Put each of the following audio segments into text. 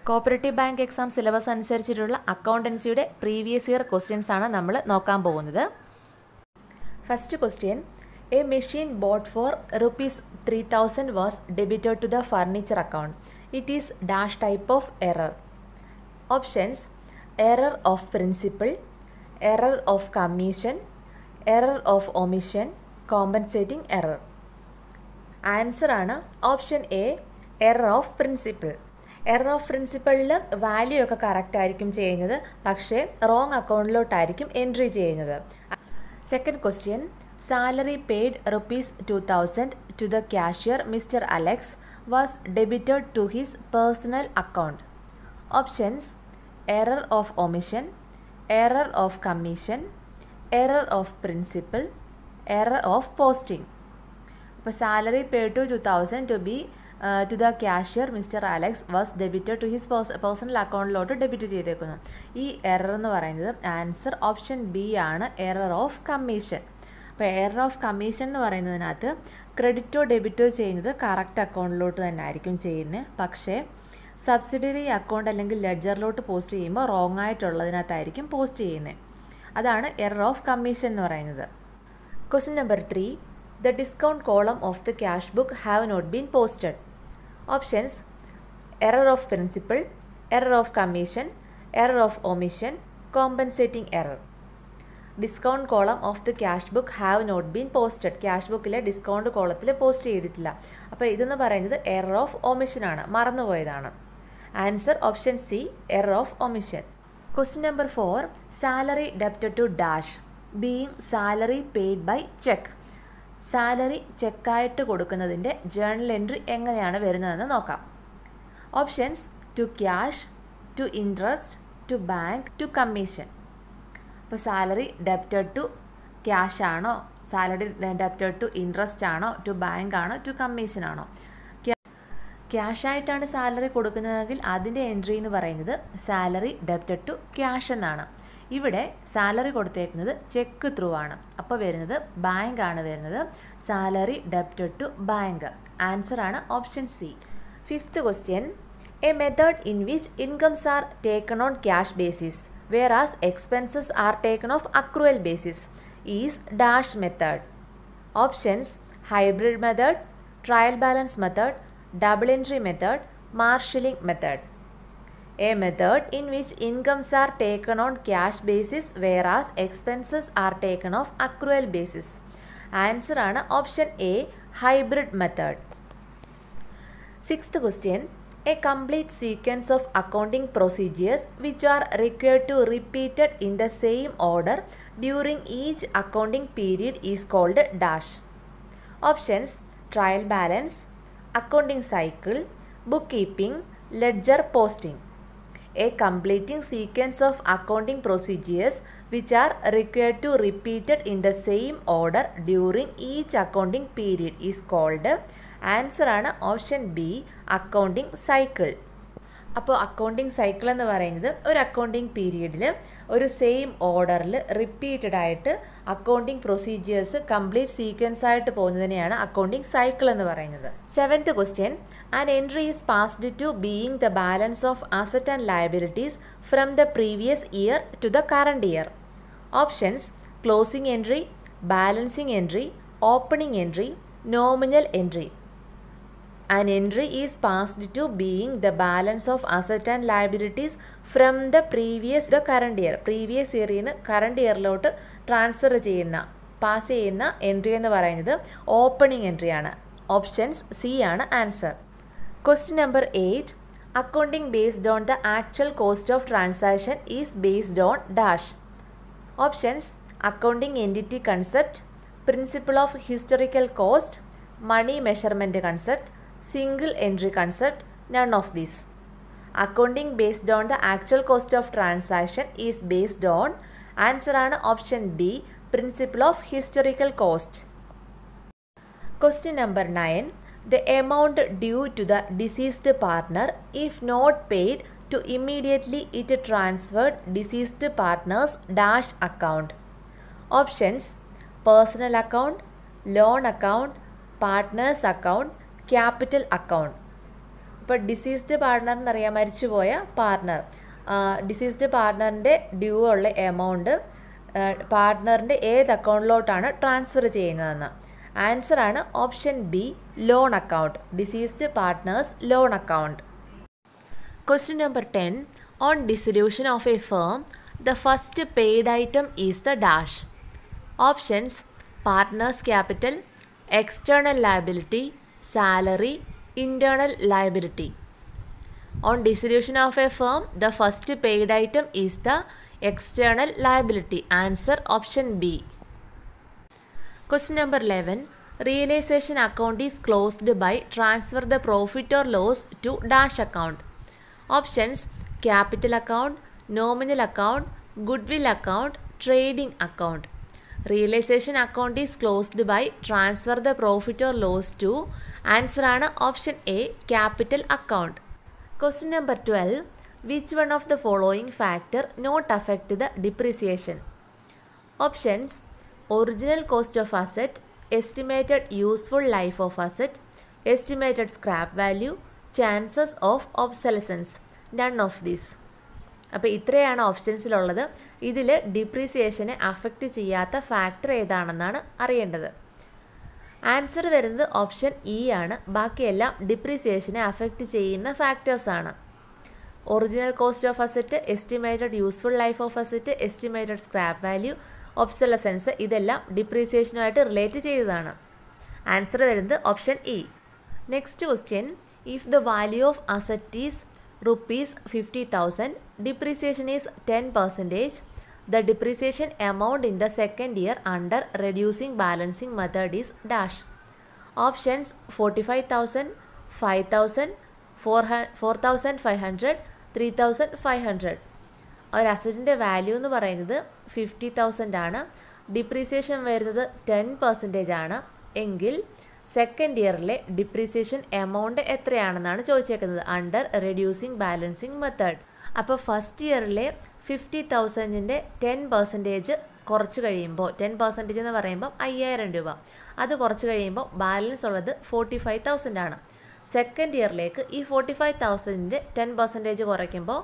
Cooperative bank exam syllabus അനുസരിച്ചിട്ടുള്ള അക്കൗണ്ടൻസിയുടെ previous year questions ആണ് നമ്മൾ നോക്കാൻ പോകുന്നത്. First question, a machine bought for ₹3,000 was debited to the furniture account. It is dash type of error. Options: error of principle, error of commission, error of omission, compensating error. Answer ആണ് option A, error of principle. Error of പ്രിൻസിപ്പിളിൽ value ഒക്കെ correct ആയിരിക്കും ചെയ്യുന്നത്, പക്ഷേ wrong അക്കൗണ്ടിലോട്ടായിരിക്കും entry ചെയ്യുന്നത്. Second question, salary paid ₹2,000 to the cashier mister Alex was debited to his personal account. Options: error of omission, error of commission, error of principle, error of posting. അപ്പോൾ salary paid to 2,000 to the cashier mister Alex was debited to his personal അക്കൗണ്ടിലോട്ട് debit ചെയ്തേക്കുന്നു. ഈ error എന്ന് പറയുന്നത് answer option B ആണ്, error of commission. അപ്പോൾ error of commission എന്ന് പറയുന്നതിനകത്ത് ക്രെഡിറ്റോ ഡെബിറ്റോ ചെയ്യുന്നത് കറക്റ്റ് അക്കൗണ്ടിലോട്ട് തന്നെ ആയിരിക്കും ചെയ്യുന്നത്, പക്ഷേ സബ്സിഡിയറി അക്കൗണ്ട് അല്ലെങ്കിൽ ലെഡ്ജറിലോട്ട് പോസ്റ്റ് ചെയ്യുമ്പോൾ റോങ് ആയിട്ടുള്ളതിനകത്തായിരിക്കും പോസ്റ്റ് ചെയ്യുന്നത്. അതാണ് എറർ ഓഫ് കമ്മീഷൻ എന്ന് പറയുന്നത്. Question number 3, the discount column of the cash book have not been posted. Options: error of principle, error of commission, error of omission, compensating error. Discount column of the cash book have not been posted. Cash ബുക്കിലെ discount കോളത്തിൽ post ചെയ്തിട്ടില്ല. അപ്പോൾ ഇതെന്ന് പറയുന്നത് error of ഒമിഷനാണ്, മറന്നുപോയതാണ്. Answer option C, error of omission. Question number 4, salary debited to dash being salary paid by cheque. Salary ചെക്കായിട്ട് കൊടുക്കുന്നതിൻ്റെ ജേർണൽ എൻട്രി എങ്ങനെയാണ് വരുന്നതെന്ന് നോക്കാം. Options: to cash, to interest, to bank, to commission. അപ്പോൾ salary debited to cash ആണോ, salary debited to interest ആണോ, to bank ആണോ, to commission ആണോ? ക്യാഷ് ആയിട്ടാണ് സാലറി കൊടുക്കുന്നതെങ്കിൽ അതിൻ്റെ എൻട്രി എന്ന് പറയുന്നത് സാലറി ഡെബ്റ്റഡ് ടു ക്യാഷ് എന്നാണ്. ഇവിടെ സാലറി കൊടുത്തേക്കുന്നത് ചെക്ക് ത്രൂ ആണ്, അപ്പോൾ വരുന്നത് ബാങ്ക് ആണ് വരുന്നത്. Salary debited to bank. Answer ആണ് option C. Fifth question, a method in which incomes are taken on cash basis whereas expenses are taken off accrual basis is dash method. Options: hybrid method, trial balance method, double entry method, marshalling method. A method in which incomes are taken on cash basis whereas expenses are taken off accrual basis. Answer ആണ് option A, hybrid method. Sixth question, a complete sequence of accounting procedures which are required to repeated in the same order during each accounting period is called dash. Options: trial balance, accounting cycle, bookkeeping, ledger posting. A completing sequence of accounting procedures which are required to repeated in the same order during each accounting period is called. Answer ആണ് option B, accounting cycle. അപ്പോൾ accounting cycle എന്ന് പറയുന്നത് ഒരു accounting പീരീഡിൽ ഒരു same ഓർഡറിൽ repeated ആയിട്ട് accounting procedures complete sequence ആയിട്ട് പോകുന്നതിനെയാണ് അക്കൗണ്ടിങ് സൈക്കിൾ എന്ന് പറയുന്നത്. Seventh question, an entry is passed to being the balance of asset and liabilities from the previous year to the current year. Options: closing entry, balancing entry, opening entry, nominal entry. An entry is passed to being the balance of asset and liabilities from the the current year. Previous ഇയറിൽ നിന്ന് current ഇയറിലോട്ട് transfer ചെയ്യുന്ന, pass ചെയ്യുന്ന entry എന്ന് പറയുന്നത് opening entry ആണ്. Options C ആണ് answer. Question number 8, accounting based on the actual cost of transaction is based on dash. Options: accounting entity concept, principle of historical cost, money measurement concept, single entry concept, none of these. Accounting based on the actual cost of transaction is based on, answer ആണ് option B, principle of historical cost. Question number 9, the amount due to the deceased partner if not paid to immediately it transferred deceased partner's dash account. Options: personal account, loan account, partner's account, capital account. ഇപ്പോൾ deceased partner എന്നറിയാം, മരിച്ചുപോയ partner. Deceased പാർട്ട്ണറിൻ്റെ due ഉള്ള amount പാർട്ട്ണറിൻ്റെ ഏത് അക്കൗണ്ടിലോട്ടാണ് transfer ചെയ്യുന്നതെന്ന്. ആൻസറാണ് option B, loan account. Deceased partners loan account. Question number 10. On dissolution of a firm, the first paid item is the dash. Options: partner's capital, external liability, salary, internal liability. On dissolution of a firm, the first paid item is the external liability. Answer option B. Question number 11. Realization account is closed by transfer the profit or loss to dash account. Options: capital account, nominal account, goodwill account, trading account. Realization account is closed by transfer the profit or loss to. Answer ആണ് option A, capital account. Question number 12. Which one of the following factor not affect the depreciation? Options: original cost of asset, estimated useful life of asset, estimated scrap value, chances of obsolescence. None of this. അപ്പോൾ ഇത്രയാണ് ഓപ്ഷൻസിലുള്ളത്. ഇതിൽ ഡിപ്രീസിയേഷനെ affect ചെയ്യാത്ത factor ഏതാണെന്നാണ് അറിയേണ്ടത്. Answer വരുന്നത് option E ആണ്. ബാക്കിയെല്ലാം ഡിപ്രീസിയേഷനെ affect ചെയ്യുന്ന ഫാക്ടേഴ്സാണ്. Original cost of asset, estimated useful life of asset, estimated scrap value, obsolescence, ഇതെല്ലാം ഡിപ്രീസിയേഷനുമായിട്ട് റിലേറ്റ് ചെയ്തതാണ്. ആൻസർ വരുന്നത് option E. Next question. If the value of asset is rupees 50,000, depreciation is 10%, the depreciation amount in the second year under reducing balancing method is dash. Options: 45,000, 5,000, 4,500, 3,500. ഒരു അസറ്റിൻ്റെ value എന്ന് പറയുന്നത് 50,000 ആണ്. Depreciation വരുന്നത് 10% ആണ് എങ്കിൽ second ഇയറിലെ depreciation amount എത്രയാണെന്നാണ് ചോദിച്ചേക്കുന്നത് അണ്ടർ റെഡ്യൂസിങ് ബാലൻസിങ് മെത്തേഡ്. അപ്പോൾ ഫസ്റ്റ് ഇയറിലെ 50,000ൻ്റെ 10% കുറച്ച് കഴിയുമ്പോൾ, 10% എന്ന് പറയുമ്പോൾ 5,000 രൂപ, അത് കുറച്ച് കഴിയുമ്പോൾ ബാലൻസ് ഉള്ളത് 45,000 ആണ്. സെക്കൻഡ് ഇയറിലേക്ക് ഈ 45,000ൻ്റെ 10% കുറയ്ക്കുമ്പോൾ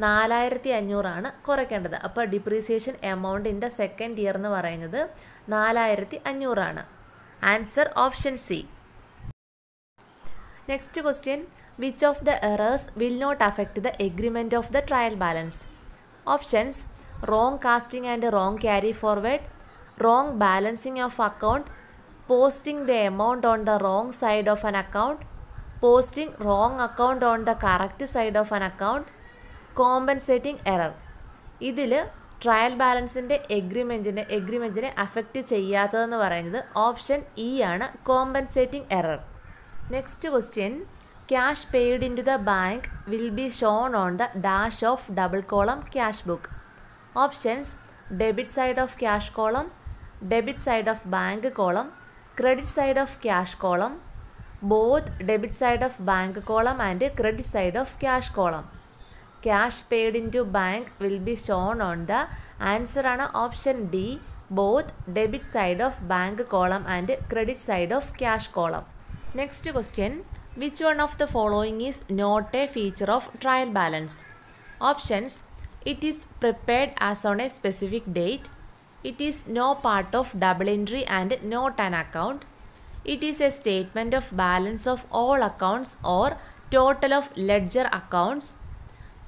4,500 ആണ് കുറയ്ക്കേണ്ടത്. അപ്പോൾ depreciation amount in the second year എന്ന് പറയുന്നത് 4,500 ആണ്. Answer option C. Next question. Which of the errors will not affect the agreement of the trial balance? Options: wrong casting and wrong carry forward, wrong balancing of account, posting the amount on the wrong side of an account, posting wrong account on the correct side of an account, compensating error. ഇതിൽ trial ബാലൻസിൻ്റെ എഗ്രിമെൻറ്റിനെ affect ചെയ്യാത്തതെന്ന് പറയുന്നത് option E ആണ്, compensating error. Next question. Cash paid into the bank will be shown on the dash of double column cash book. Options: debit side of cash column, debit side of bank column, credit side of cash column, both debit side of bank column and credit side of cash column. Cash paid into bank will be shown on the. Answer ആണ് option D, both debit side of bank column and credit side of cash column. Next question. Which one of the following is not a feature of trial balance? Options: it is prepared as on a specific date, it is no part of double entry and not an account, it is a statement of balance of all accounts or total of ledger accounts,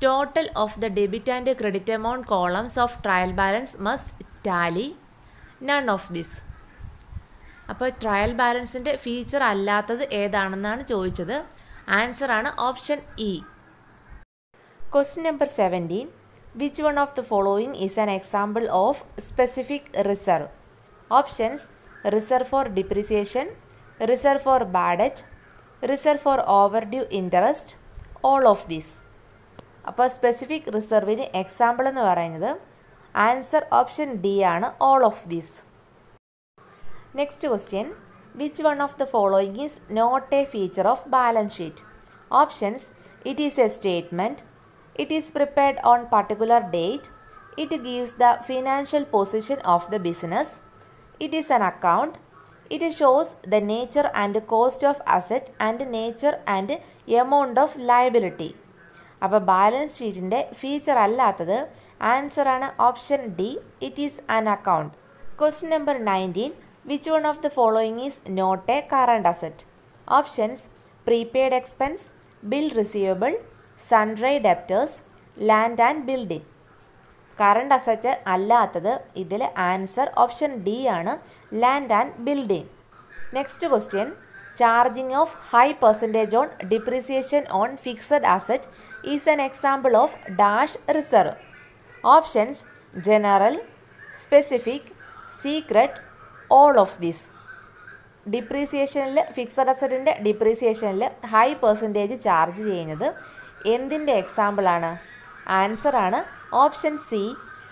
total of the debit and credit amount columns of trial balance must tally. None of this. അപ്പോൾ trial ബാലൻസിൻ്റെ feature അല്ലാത്തത് ഏതാണെന്നാണ് ചോദിച്ചത്. Answer ആണ് option E. Question number 17. Which one of the following is an example of specific reserve? Options: reserve for depreciation, reserve for bad debt, reserve for overdue interest, all of these. അപ്പോൾ specific റിസർവിന് example എന്ന് പറയുന്നത് answer option D ആണ്, all of these. Next question. Which one of the following is not a feature of balance sheet? Options: it is A statement, it is prepared on particular date, it gives the financial position of the business, it is an account, It shows the nature and cost of asset and nature and amount of liability. അപ്പോൾ balance ഷീറ്റിൻ്റെ feature അല്ലാത്തത് ആൻസറാണ് option D, it is an account. Question number 19. Which one of the following is not a current asset? Options: prepaid expense, bill receivable, sundry debtors, land and building. Current asset അല്ലാത്തത് ഇതിൽ answer option D ആണ്, land and building. Next question. Charging of high percentage on depreciation on fixed asset is an example of dash reserve. Options: general, specific, secret, all of this. ഡിപ്രീസിയേഷനിൽ, fixed അസറ്റിൻ്റെ ഡിപ്രീസിയേഷനിൽ high percentage charge ചെയ്യുന്നത് എന്തിൻ്റെ എക്സാമ്പിളാണ്? ആൻസറാണ് option C,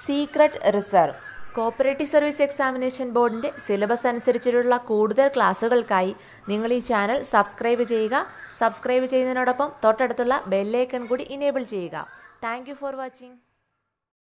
secret reserve. Cooperative service examination ബോർഡിൻ്റെ syllabus അനുസരിച്ചിട്ടുള്ള കൂടുതൽ ക്ലാസ്സുകൾക്കായി നിങ്ങൾ ഈ ചാനൽ സബ്സ്ക്രൈബ് ചെയ്യുക. സബ്സ്ക്രൈബ് ചെയ്യുന്നതിനോടൊപ്പം തൊട്ടടുത്തുള്ള ബെല്ലൈക്കൺ കൂടി ഇനേബിൾ ചെയ്യുക. Thank you for watching.